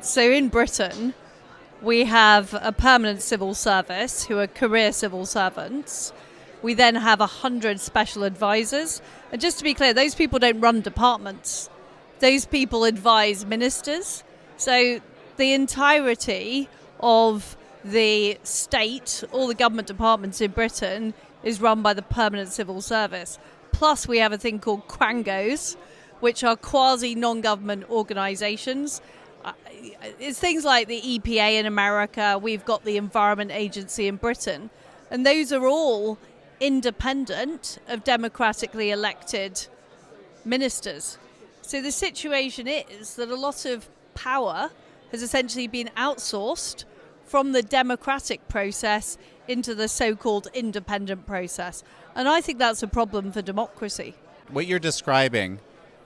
So in Britain, we have a permanent civil service who are career civil servants. We then have 100 special advisors. And just to be clear, those people don't run departments. Those people advise ministers. So the entirety of the state, all the government departments in Britain, is run by the permanent civil service. Plus we have a thing called quangos, which are quasi-non-government organisations. It's things like the EPA in America, we've got the Environment Agency in Britain, and those are all independent of democratically elected ministers. So the situation is that a lot of power has essentially been outsourced from the democratic process into the so-called independent process. And I think that's a problem for democracy. What you're describing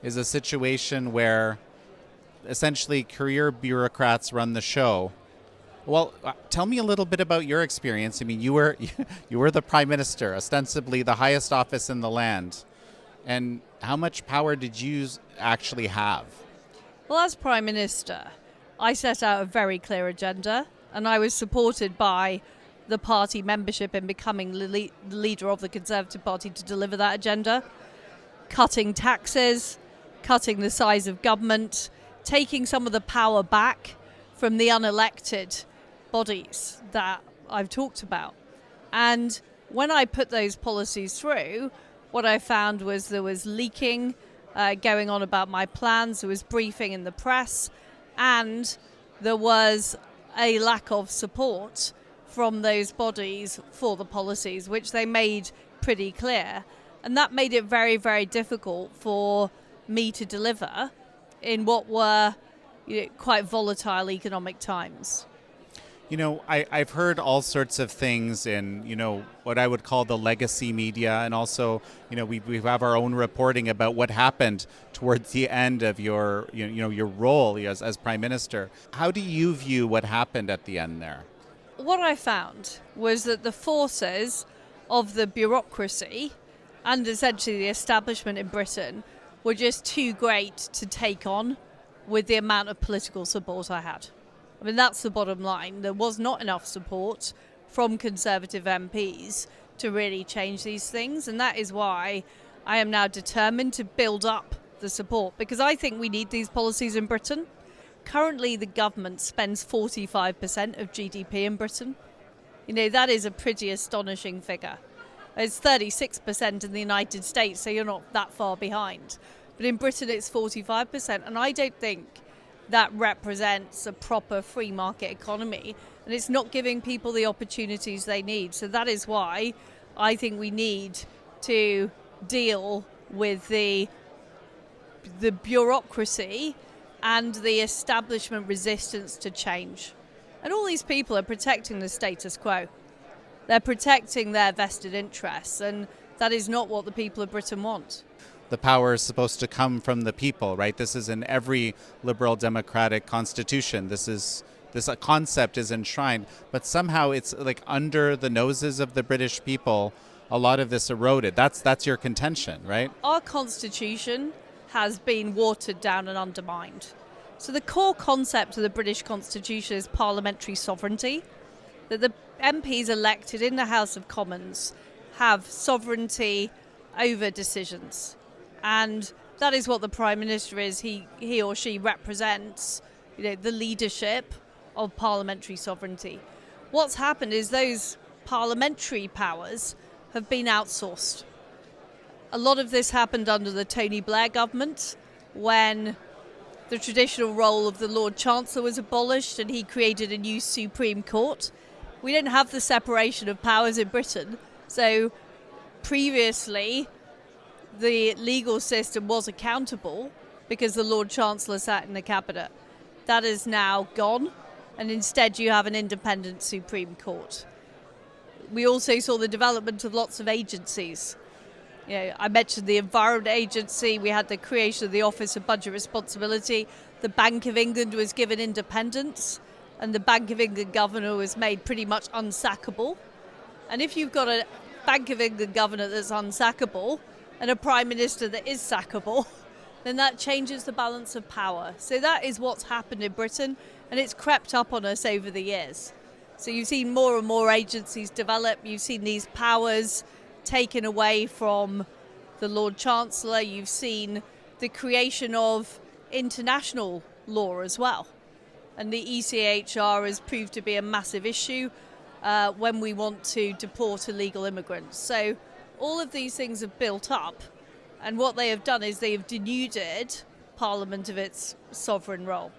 is a situation where essentially career bureaucrats run the show. Well, tell me a little bit about your experience. I mean, you were the prime minister, ostensibly the highest office in the land. And how much power did you actually have? Well, as prime minister, I set out a very clear agenda, and I was supported by the party membership in becoming the leader of the Conservative Party to deliver that agenda. Cutting taxes, cutting the size of government, taking some of the power back from the unelected bodies that I've talked about. And when I put those policies through, what I found was there was leaking going on about my plans, there was briefing in the press, and there was a lack of support from those bodies for the policies, which they made pretty clear. And that made it very, very difficult for me to deliver in what were quite volatile economic times. You know, I've heard all sorts of things in, what I would call the legacy media, and also, we have our own reporting about what happened towards the end of your, your role as prime minister. How do you view what happened at the end there? What I found was that the forces of the bureaucracy and essentially the establishment in Britain were just too great to take on with the amount of political support I had. I mean, that's the bottom line. There was not enough support from Conservative MPs to really change these things, and that is why I am now determined to build up the support, because I think we need these policies in Britain. Currently, the government spends 45% of GDP in Britain. That is a pretty astonishing figure. It's 36% in the United States, so you're not that far behind. But in Britain, it's 45%, and I don't think that represents a proper free market economy, and it's not giving people the opportunities they need. So that is why I think we need to deal with the bureaucracy and the establishment resistance to change. And all these people are protecting the status quo. They're protecting their vested interests, and that is not what the people of Britain want. The power is supposed to come from the people, right? This is in every liberal democratic constitution. This concept is enshrined, but somehow it's like under the noses of the British people, a lot of this eroded. That's your contention, right? Our constitution has been watered down and undermined. So the core concept of the British Constitution is parliamentary sovereignty, that the MPs elected in the House of Commons have sovereignty over decisions. And that is what the Prime Minister is. He or she represents the leadership of parliamentary sovereignty. What's happened is those parliamentary powers have been outsourced. A lot of this happened under the Tony Blair government, when the traditional role of the Lord Chancellor was abolished and he created a new Supreme Court. We didn't have the separation of powers in Britain. So previously, the legal system was accountable because the Lord Chancellor sat in the Cabinet. That is now gone, and instead you have an independent Supreme Court. We also saw the development of lots of agencies. I mentioned the Environment Agency, we had the creation of the Office of Budget Responsibility, the Bank of England was given independence, and the Bank of England governor was made pretty much unsackable. And if you've got a Bank of England governor that's unsackable, and a Prime Minister that is sackable, then that changes the balance of power. So that is what's happened in Britain, And it's crept up on us over the years. So you've seen more and more agencies develop. You've seen these powers taken away from the Lord Chancellor. You've seen the creation of international law as well. And the ECHR has proved to be a massive issue when we want to deport illegal immigrants. So all of these things have built up, and what they have done is they have denuded Parliament of its sovereign role.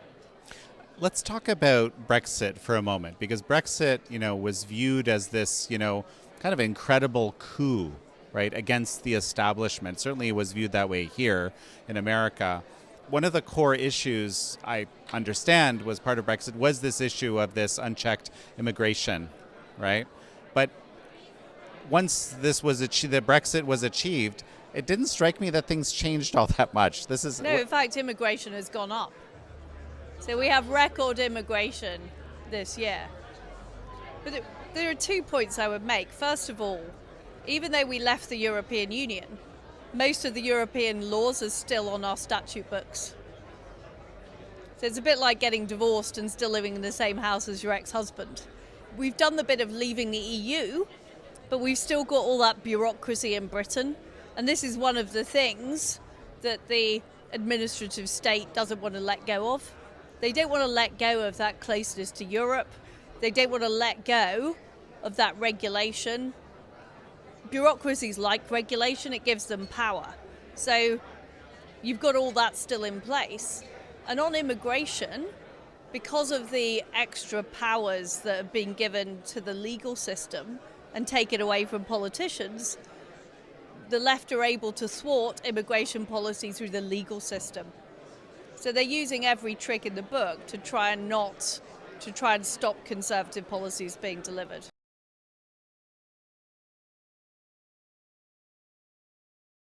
Let's talk about Brexit for a moment, because Brexit, was viewed as this, kind of incredible coup, right, against the establishment. Certainly it was viewed that way here in America. One of the core issues I understand was part of Brexit was this issue of this unchecked immigration, right? But once this was achieved, that Brexit was achieved, it didn't strike me that things changed all that much. No, in fact, immigration has gone up. So we have record immigration this year. But there are 2 points I would make. First of all, even though we left the European Union, most of the European laws are still on our statute books. So it's a bit like getting divorced and still living in the same house as your ex-husband. We've done the bit of leaving the EU, but we've still got all that bureaucracy in Britain. And this is one of the things that the administrative state doesn't want to let go of. They don't want to let go of that closeness to Europe. They don't want to let go of that regulation. Bureaucracies like regulation, it gives them power. So you've got all that still in place. And on immigration, because of the extra powers that have been given to the legal system and taken away from politicians, the left are able to thwart immigration policy through the legal system. So they're using every trick in the book to try and stop conservative policies being delivered.